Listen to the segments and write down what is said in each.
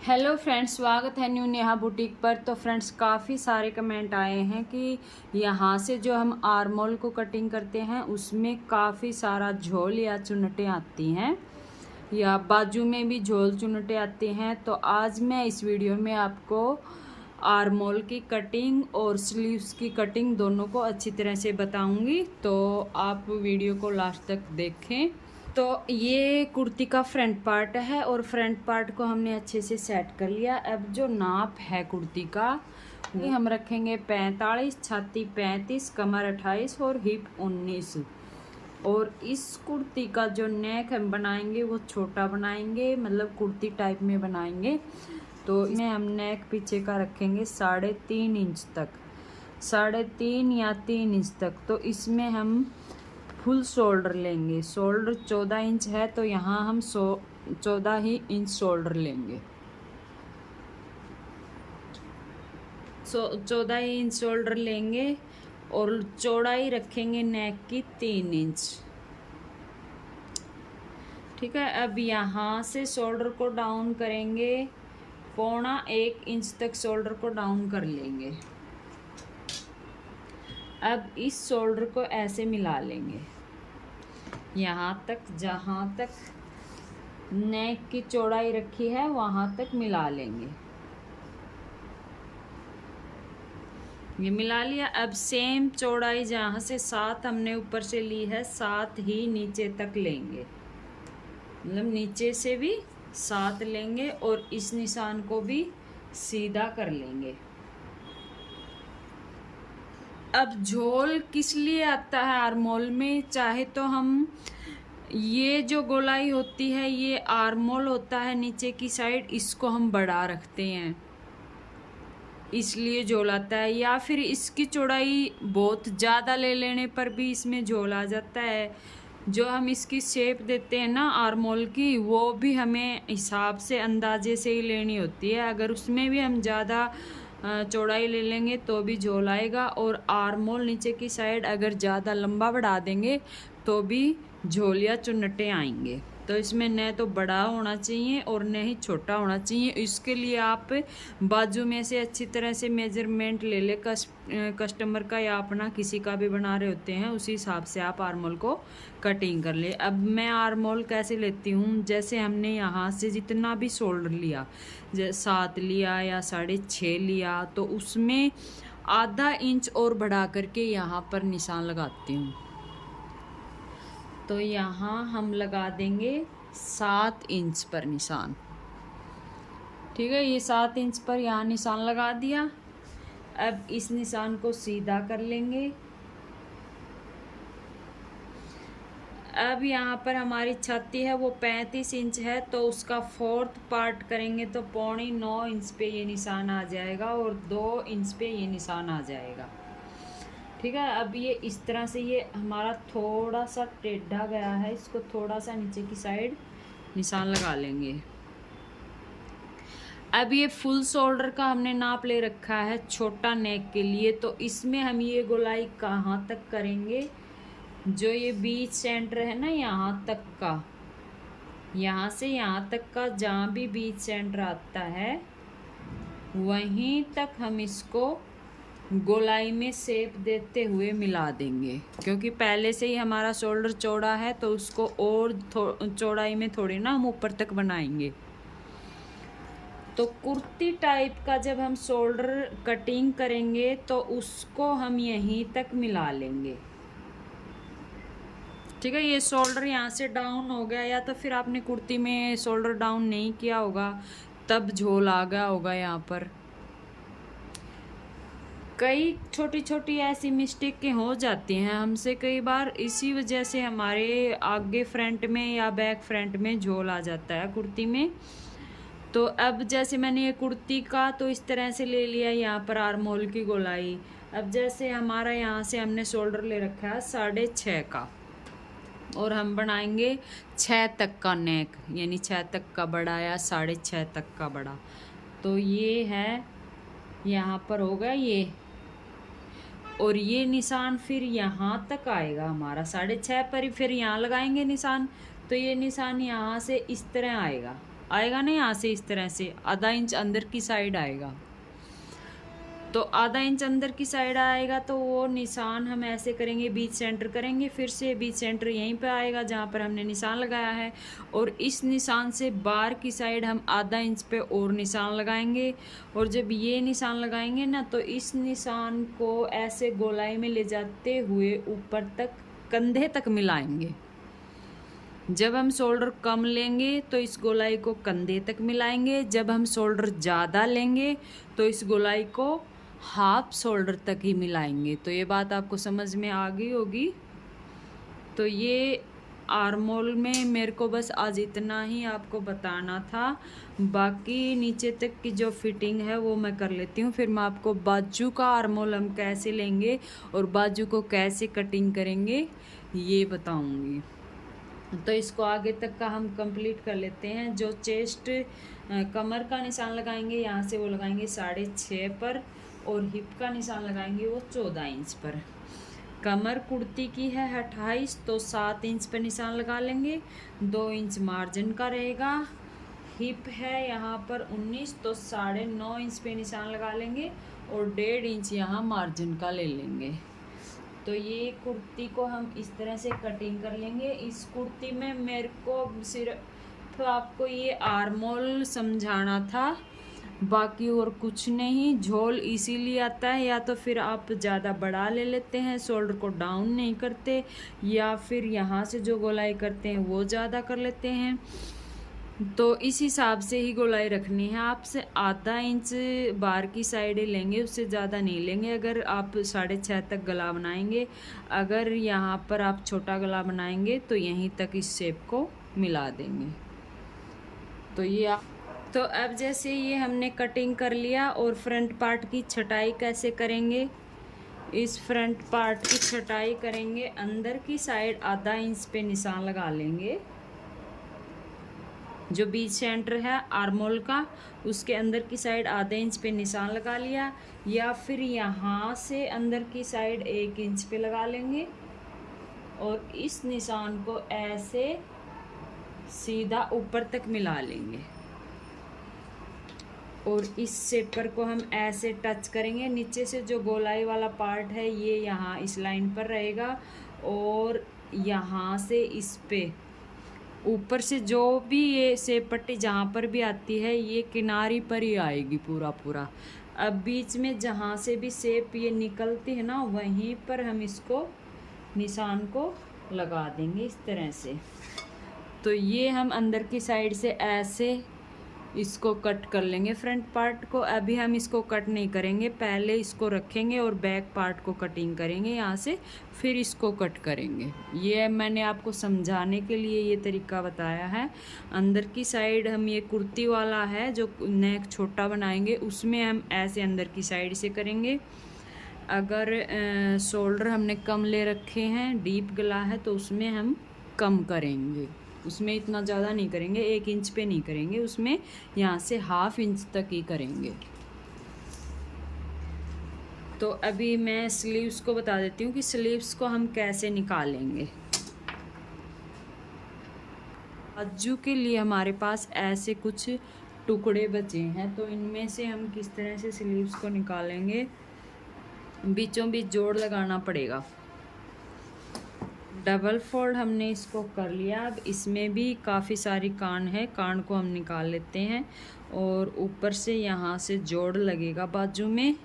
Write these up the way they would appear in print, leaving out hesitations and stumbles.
Hello friends, स्वागत है new Neha boutique पर। तो फ्रेंड्स, काफ़ी सारे कमेंट आए हैं कि यहाँ से जो हम आर्मोल को कटिंग करते हैं उसमें काफ़ी सारा झोल या चुन्नटें आती हैं या बाजू में भी झोल चुन्नटें आती हैं। तो आज मैं इस वीडियो में आपको आर्मोल की कटिंग और स्लीव्स की कटिंग दोनों को अच्छी तरह से बताऊंगी, तो आप वीडियो को लास्ट तक देखें। तो ये कुर्ती का फ्रंट पार्ट है और फ्रंट पार्ट को हमने अच्छे से सेट कर लिया। अब जो नाप है कुर्ती का ये हम रखेंगे 45, छाती 35, कमर 28 और हिप 19। और इस कुर्ती का जो नेक हम बनाएंगे वो छोटा बनाएंगे, मतलब कुर्ती टाइप में बनाएंगे। तो इसमें हम नेक पीछे का रखेंगे 3.5 इंच तक, 3.5 या 3 इंच तक। तो इसमें हम फुल शोल्डर लेंगे। शोल्डर 14 इंच है तो यहाँ हम 14 ही इंच शोल्डर लेंगे। 14 ही इंच शोल्डर लेंगे और चौड़ाई रखेंगे नेक की 3 इंच। ठीक है। अब यहाँ से शोल्डर को डाउन करेंगे, 1.25 इंच तक शोल्डर को डाउन कर लेंगे। अब इस शोल्डर को ऐसे मिला लेंगे यहाँ तक, जहाँ तक नेक की चौड़ाई रखी है वहाँ तक मिला लेंगे। ये मिला लिया। अब सेम चौड़ाई जहाँ से 7 हमने ऊपर से ली है 7 ही नीचे तक लेंगे, मतलब नीचे से भी 7 लेंगे और इस निशान को भी सीधा कर लेंगे। अब झोल किस लिए आता है आर्मोल में? चाहे तो हम ये जो गोलाई होती है ये आर्मोल होता है नीचे की साइड, इसको हम बढ़ा रखते हैं इसलिए झोल आता है, या फिर इसकी चौड़ाई बहुत ज़्यादा ले लेने पर भी इसमें झोल आ जाता है। जो हम इसकी शेप देते हैं ना आर्मोल की, वो भी हमें हिसाब से अंदाजे से ही लेनी होती है। अगर उसमें भी हम ज़्यादा चौड़ाई ले लेंगे तो भी झोल आएगा, और आर्मोल नीचे की साइड अगर ज़्यादा लंबा बढ़ा देंगे तो भी झोल या चुन्नटें आएंगे। तो इसमें न तो बड़ा होना चाहिए और न ही छोटा होना चाहिए। इसके लिए आप बाजू में से अच्छी तरह से मेजरमेंट ले ले, कस्टमर का या अपना किसी का भी बना रहे होते हैं, उसी हिसाब से आप आर्मोल को कटिंग कर ले। अब मैं आर्मोल कैसे लेती हूँ, जैसे हमने यहाँ से जितना भी शोल्डर लिया, जैसे 7 लिया या 6.5 लिया, तो उसमें आधा इंच और बढ़ा करके यहाँ पर निशान लगाती हूँ। तो यहाँ हम लगा देंगे 7 इंच पर निशान। ठीक है, ये 7 इंच पर यहाँ निशान लगा दिया। अब इस निशान को सीधा कर लेंगे। अब यहाँ पर हमारी छाती है वो 35 इंच है, तो उसका 4th पार्ट करेंगे तो 9.25 इंच पे ये निशान आ जाएगा और 2 इंच पे ये निशान आ जाएगा। ठीक है। अब ये इस तरह से ये हमारा थोड़ा सा टेढ़ा गया है, इसको थोड़ा सा नीचे की साइड निशान लगा लेंगे। अब ये फुल शोल्डर का हमने नाप ले रखा है छोटा नेक के लिए, तो इसमें हम ये गोलाई कहाँ तक करेंगे, जो ये बीच सेंटर है ना यहाँ तक का, यहाँ से यहाँ तक का जहाँ भी बीच सेंटर आता है वहीं तक हम इसको गोलाई में शेप देते हुए मिला देंगे। क्योंकि पहले से ही हमारा शोल्डर चौड़ा है तो उसको और चौड़ाई में थोड़ी ना हम ऊपर तक बनाएंगे। तो कुर्ती टाइप का जब हम शोल्डर कटिंग करेंगे तो उसको हम यहीं तक मिला लेंगे। ठीक है। ये शोल्डर यहाँ से डाउन हो गया, या तो फिर आपने कुर्ती में शोल्डर डाउन नहीं किया होगा तब झोल आ गया होगा यहाँ पर। कई छोटी छोटी ऐसी मिस्टेकें हो जाती हैं हमसे कई बार, इसी वजह से हमारे आगे फ्रंट में या बैक फ्रंट में झोल आ जाता है कुर्ती में। तो अब जैसे मैंने ये कुर्ती का तो इस तरह से ले लिया यहाँ पर आर्मोल की गोलाई। अब जैसे हमारा यहाँ से हमने शोल्डर ले रखा है 6.5 का, और हम बनाएंगे 6 तक का नेक, यानी 6 तक का बड़ा या 6.5 तक का बड़ा। तो ये है यहाँ पर होगा ये, और ये निशान फिर यहाँ तक आएगा हमारा 6.5 पर ही, फिर यहाँ लगाएंगे निशान, तो ये निशान यहाँ से इस तरह आएगा। आएगा ना, यहाँ से इस तरह से आधा इंच अंदर की साइड आएगा। तो आधा इंच अंदर की साइड आएगा तो वो निशान हम ऐसे करेंगे, बीच सेंटर करेंगे, फिर से बीच सेंटर यहीं पे आएगा जहाँ पर हमने निशान लगाया है, और इस निशान से बाहर की साइड हम आधा इंच पे और निशान लगाएंगे। और जब ये निशान लगाएंगे ना तो इस निशान को ऐसे गोलाई में ले जाते हुए ऊपर तक कंधे तक मिलाएंगे। जब हम शोल्डर कम लेंगे तो इस गोलाई को कंधे तक मिलाएंगे, जब हम शोल्डर ज़्यादा लेंगे तो इस गोलाई को हाफ शोल्डर तक ही मिलाएंगे। तो ये बात आपको समझ में आ गई होगी। तो ये आर्मोल में मेरे को बस आज इतना ही आपको बताना था, बाकी नीचे तक की जो फिटिंग है वो मैं कर लेती हूँ। फिर मैं आपको बाजू का आर्मोल हम कैसे लेंगे और बाजू को कैसे कटिंग करेंगे ये बताऊँगी। तो इसको आगे तक का हम कंप्लीट कर लेते हैं। जो चेस्ट कमर का निशान लगाएंगे यहाँ से वो लगाएंगे 6.5 पर, और हिप का निशान लगाएंगे वो 14 इंच पर। कमर कुर्ती की है 28 तो 7 इंच पर निशान लगा लेंगे, 2 इंच मार्जिन का रहेगा। हिप है यहाँ पर 19 तो 9.5 इंच पे निशान लगा लेंगे, और 1.5 इंच यहाँ मार्जिन का ले लेंगे। तो ये कुर्ती को हम इस तरह से कटिंग कर लेंगे। इस कुर्ती में मेरे को सिर्फ आपको ये आर्मोल समझाना था, बाकी और कुछ नहीं। झोल इसीलिए आता है, या तो फिर आप ज़्यादा बड़ा ले लेते हैं, शोल्डर को डाउन नहीं करते, या फिर यहाँ से जो गोलाई करते हैं वो ज़्यादा कर लेते हैं। तो इस हिसाब से ही गोलाई रखनी है। आपसे आधा इंच बाहर की साइड लेंगे, उससे ज़्यादा नहीं लेंगे। अगर आप 6.5 तक गला बनाएंगे, अगर यहाँ पर आप छोटा गला बनाएंगे तो यहीं तक इस शेप को मिला देंगे। तो अब जैसे ये हमने कटिंग कर लिया, और फ्रंट पार्ट की छटाई कैसे करेंगे। इस फ्रंट पार्ट की छटाई करेंगे, अंदर की साइड आधा इंच पे निशान लगा लेंगे। जो बीच सेंटर है आर्मोल का उसके अंदर की साइड आधे इंच पे निशान लगा लिया, या फिर यहाँ से अंदर की साइड 1 इंच पे लगा लेंगे, और इस निशान को ऐसे सीधा ऊपर तक मिला लेंगे, और इस शेपर को हम ऐसे टच करेंगे। नीचे से जो गोलाई वाला पार्ट है ये यहाँ इस लाइन पर रहेगा, और यहाँ से इस पे ऊपर से जो भी ये शेप पट्टी जहाँ पर भी आती है ये किनारी पर ही आएगी पूरा। अब बीच में जहाँ से भी शेप ये निकलती है ना, वहीं पर हम इसको निशान को लगा देंगे इस तरह से। तो ये हम अंदर की साइड से ऐसे इसको कट कर लेंगे फ्रंट पार्ट को। अभी हम इसको कट नहीं करेंगे, पहले इसको रखेंगे और बैक पार्ट को कटिंग करेंगे यहाँ से, फिर इसको कट करेंगे। ये मैंने आपको समझाने के लिए ये तरीका बताया है। अंदर की साइड हम ये कुर्ती वाला है जो नेक छोटा बनाएंगे, उसमें हम ऐसे अंदर की साइड से करेंगे। अगर शोल्डर हमने कम ले रखे हैं, डीप गला है, तो उसमें हम कम करेंगे, उसमें इतना ज़्यादा नहीं करेंगे, 1 इंच पे नहीं करेंगे, उसमें यहाँ से ½ इंच तक ही करेंगे। तो अभी मैं स्लीव्स को बता देती हूँ कि स्लीव्स को हम कैसे निकालेंगे। बाजू के लिए हमारे पास ऐसे कुछ टुकड़े बचे हैं, तो इनमें से हम किस तरह से स्लीव्स को निकालेंगे। बीचों बीच जोड़ लगाना पड़ेगा। डबल फोल्ड हमने इसको कर लिया। अब इसमें भी काफ़ी सारी कान है, कान को हम निकाल लेते हैं, और ऊपर से यहाँ से जोड़ लगेगा बाजू में।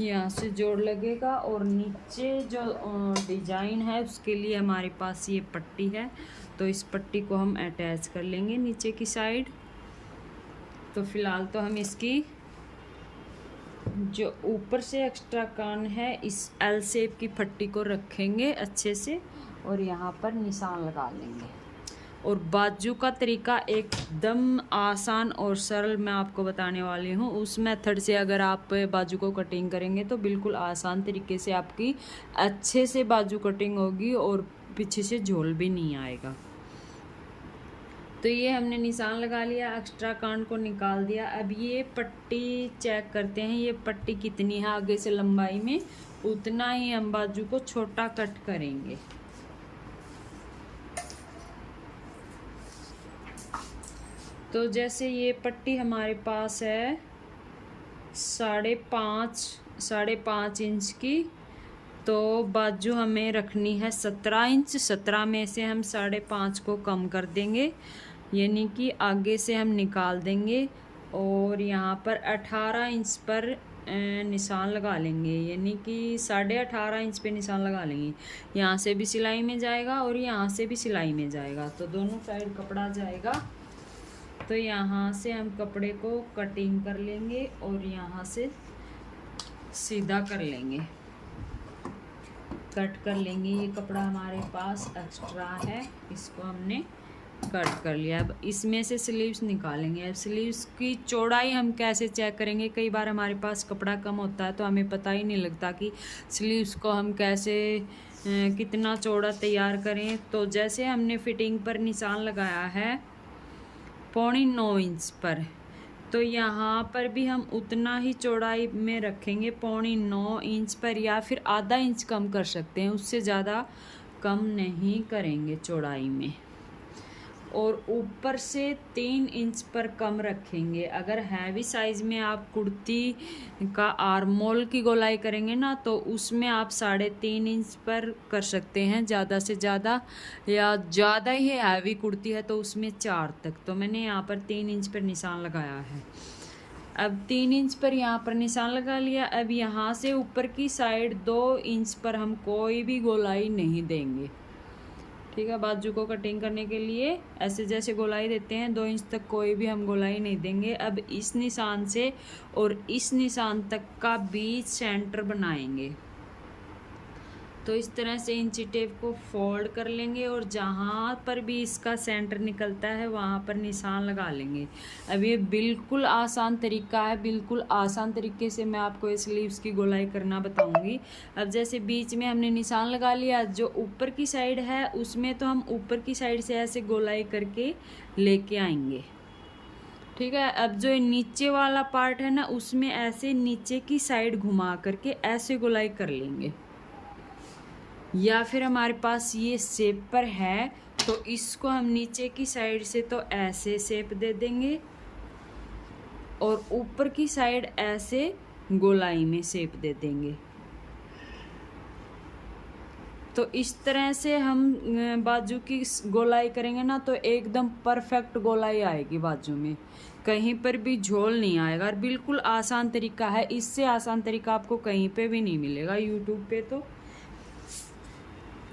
यहाँ से जोड़ लगेगा, और नीचे जो डिजाइन है उसके लिए हमारे पास ये पट्टी है, तो इस पट्टी को हम अटैच कर लेंगे नीचे की साइड। तो फिलहाल तो हम इसकी जो ऊपर से एक्स्ट्रा कान है इस एल शेप की पट्टी को रखेंगे अच्छे से, और यहाँ पर निशान लगा लेंगे। और बाजू का तरीका एकदम आसान और सरल मैं आपको बताने वाली हूँ। उस मेथड से अगर आप बाजू को कटिंग करेंगे तो बिल्कुल आसान तरीके से आपकी अच्छे से बाजू कटिंग होगी, और पीछे से झोल भी नहीं आएगा। तो ये हमने निशान लगा लिया, एक्स्ट्रा कान को निकाल दिया। अब ये पट्टी चेक करते हैं, ये पट्टी कितनी है आगे से लंबाई में, उतना ही हम बाजू को छोटा कट करेंगे। तो जैसे ये पट्टी हमारे पास है 5.5 इंच की, तो बाजू हमें रखनी है 17 इंच। 17 में से हम 5.5 को कम कर देंगे, यानी कि आगे से हम निकाल देंगे और यहाँ पर 18 इंच पर निशान लगा लेंगे, यानी कि 18.5 इंच पे निशान लगा लेंगे। यहाँ से भी सिलाई में जाएगा और यहाँ से भी सिलाई में जाएगा, तो दोनों साइड कपड़ा जाएगा। तो यहाँ से हम कपड़े को कटिंग कर लेंगे और यहाँ से सीधा कर लेंगे, कट कर लेंगे। ये कपड़ा हमारे पास एक्स्ट्रा है, इसको हमने कट कर लिया। अब इसमें से स्लीव्स निकालेंगे। अब स्लीव्स की चौड़ाई हम कैसे चेक करेंगे? कई बार हमारे पास कपड़ा कम होता है तो हमें पता ही नहीं लगता कि स्लीव्स को हम कैसे कितना चौड़ा तैयार करें। तो जैसे हमने फिटिंग पर निशान लगाया है 9.25 इंच पर, तो यहाँ पर भी हम उतना ही चौड़ाई में रखेंगे 9.25 इंच पर, या फिर आधा इंच कम कर सकते हैं, उससे ज़्यादा कम नहीं करेंगे चौड़ाई में। और ऊपर से 3 इंच पर कम रखेंगे। अगर हैवी साइज़ में आप कुर्ती का आर्मोल की गोलाई करेंगे ना, तो उसमें आप 3.5 इंच पर कर सकते हैं ज़्यादा से ज़्यादा, या ज़्यादा ही हैवी कुर्ती है तो उसमें 4 तक। तो मैंने यहाँ पर 3 इंच पर निशान लगाया है। अब 3 इंच पर यहाँ पर निशान लगा लिया। अब यहाँ से ऊपर की साइड 2 इंच पर हम कोई भी गोलाई नहीं देंगे, ठीक है। बाजू को कटिंग करने के लिए ऐसे जैसे गोलाई देते हैं 2 इंच तक कोई भी हम गोलाई नहीं देंगे। अब इस निशान से और इस निशान तक का बीच सेंटर बनाएंगे। तो इस तरह से इंची टेप को फोल्ड कर लेंगे और जहाँ पर भी इसका सेंटर निकलता है वहाँ पर निशान लगा लेंगे। अब ये बिल्कुल आसान तरीका है, बिल्कुल आसान तरीके से मैं आपको इस स्लीव्स की गोलाई करना बताऊंगी। अब जैसे बीच में हमने निशान लगा लिया, जो ऊपर की साइड है उसमें तो हम ऊपर की साइड से ऐसे गोलाई करके लेके आएंगे, ठीक है। अब जो नीचे वाला पार्ट है ना, उसमें ऐसे नीचे की साइड घुमा करके ऐसे गोलाई कर लेंगे। या फिर हमारे पास ये शेप पर है तो इसको हम नीचे की साइड से तो ऐसे शेप दे देंगे और ऊपर की साइड ऐसे गोलाई में शेप दे देंगे। तो इस तरह से हम बाजू की गोलाई करेंगे ना, तो एकदम परफेक्ट गोलाई आएगी बाजू में, कहीं पर भी झोल नहीं आएगा। और बिल्कुल आसान तरीका है, इससे आसान तरीका आपको कहीं पे भी नहीं मिलेगा यूट्यूब पे।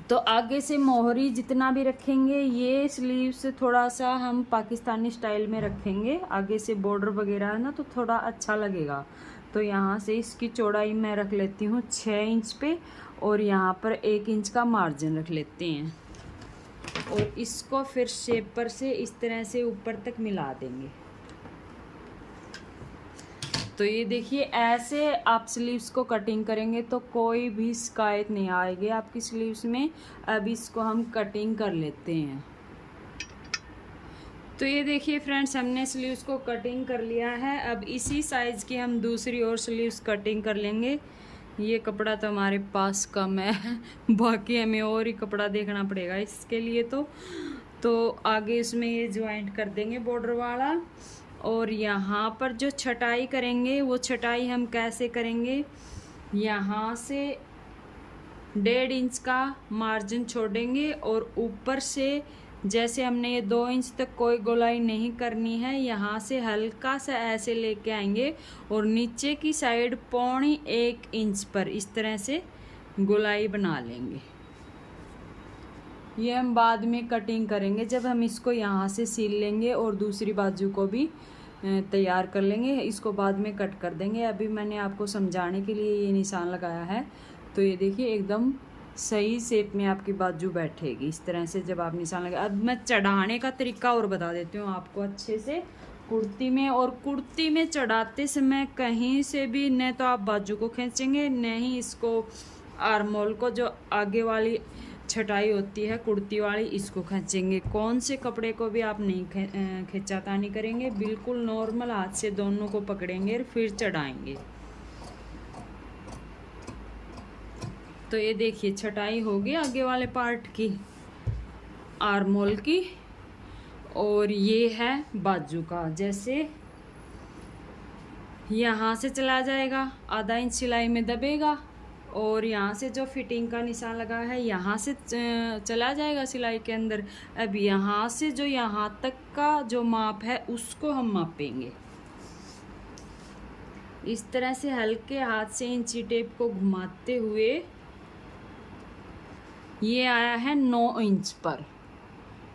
तो आगे से मोहरी जितना भी रखेंगे, ये स्लीव से थोड़ा सा हम पाकिस्तानी स्टाइल में रखेंगे। आगे से बॉर्डर वगैरह है ना, तो थोड़ा अच्छा लगेगा। तो यहाँ से इसकी चौड़ाई मैं रख लेती हूँ 6 इंच पे, और यहाँ पर 1 इंच का मार्जिन रख लेते हैं। और इसको फिर शेपर से इस तरह से ऊपर तक मिला देंगे। तो ये देखिए, ऐसे आप स्लीव्स को कटिंग करेंगे तो कोई भी शिकायत नहीं आएगी आपकी स्लीव्स में। अब इसको हम कटिंग कर लेते हैं। तो ये देखिए फ्रेंड्स, हमने स्लीव्स को कटिंग कर लिया है। अब इसी साइज़ की हम दूसरी और स्लीव्स कटिंग कर लेंगे। ये कपड़ा तो हमारे पास कम है, बाकी हमें और ही कपड़ा देखना पड़ेगा इसके लिए। तो आगे इसमें ये ज्वाइंट कर देंगे बॉर्डर वाला। और यहाँ पर जो छटाई करेंगे, वो छटाई हम कैसे करेंगे? यहाँ से 1.5 इंच का मार्जिन छोड़ेंगे और ऊपर से जैसे हमने ये 2 इंच तक कोई गोलाई नहीं करनी है, यहाँ से हल्का सा ऐसे लेके आएंगे और नीचे की साइड 1.25 इंच पर इस तरह से गोलाई बना लेंगे। ये हम बाद में कटिंग करेंगे जब हम इसको यहाँ से सील लेंगे और दूसरी बाजू को भी तैयार कर लेंगे। इसको बाद में कट कर देंगे। अभी मैंने आपको समझाने के लिए ये निशान लगाया है। तो ये देखिए, एकदम सही शेप में आपकी बाजू बैठेगी इस तरह से जब आप निशान लगा। अब मैं चढ़ाने का तरीका और बता देती हूँ आपको अच्छे से कुर्ती में। और कुर्ती में चढ़ाते समय कहीं से भी न तो आप बाजू को खींचेंगे, न ही इसको आर्मोल को, जो आगे वाली छटाई होती है कुर्ती वाली, इसको खींचेंगे। कौन से कपड़े को भी आप नहीं खींचातानी करेंगे, बिल्कुल नॉर्मल हाथ से दोनों को पकड़ेंगे और फिर चढ़ाएंगे। तो ये देखिए, छटाई होगी आगे वाले पार्ट की, आर्मोल की। और ये है बाजू का, जैसे यहाँ से चला जाएगा, आधा इंच सिलाई में दबेगा और यहाँ से जो फिटिंग का निशान लगा है यहाँ से चला जाएगा सिलाई के अंदर। अब यहाँ से जो यहाँ तक का जो माप है उसको हम मापेंगे। इस तरह से हल्के हाथ से इंची टेप को घुमाते हुए ये आया है 9 इंच पर।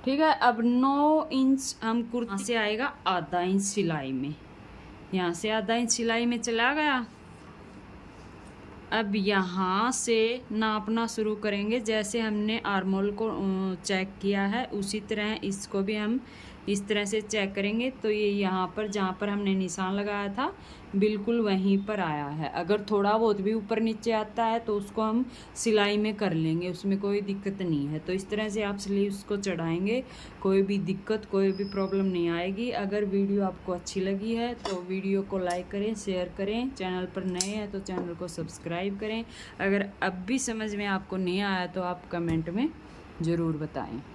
ठीक है, अब 9 इंच हम कुर्ती से आएगा आधा इंच सिलाई में, यहाँ से आधा इंच सिलाई में चला गया। अब यहाँ से नापना शुरू करेंगे, जैसे हमने आर्मोल को चेक किया है उसी तरह इसको भी हम इस तरह से चेक करेंगे। तो ये यहाँ पर जहाँ पर हमने निशान लगाया था बिल्कुल वहीं पर आया है। अगर थोड़ा बहुत भी ऊपर नीचे आता है तो उसको हम सिलाई में कर लेंगे, उसमें कोई दिक्कत नहीं है। तो इस तरह से आप स्लीव्स को चढ़ाएंगे, कोई भी दिक्कत कोई भी प्रॉब्लम नहीं आएगी। अगर वीडियो आपको अच्छी लगी है तो वीडियो को लाइक करें, शेयर करें, चैनल पर नए हैं तो चैनल को सब्सक्राइब करें। अगर अब भी समझ में आपको नहीं आया तो आप कमेंट में ज़रूर बताएं।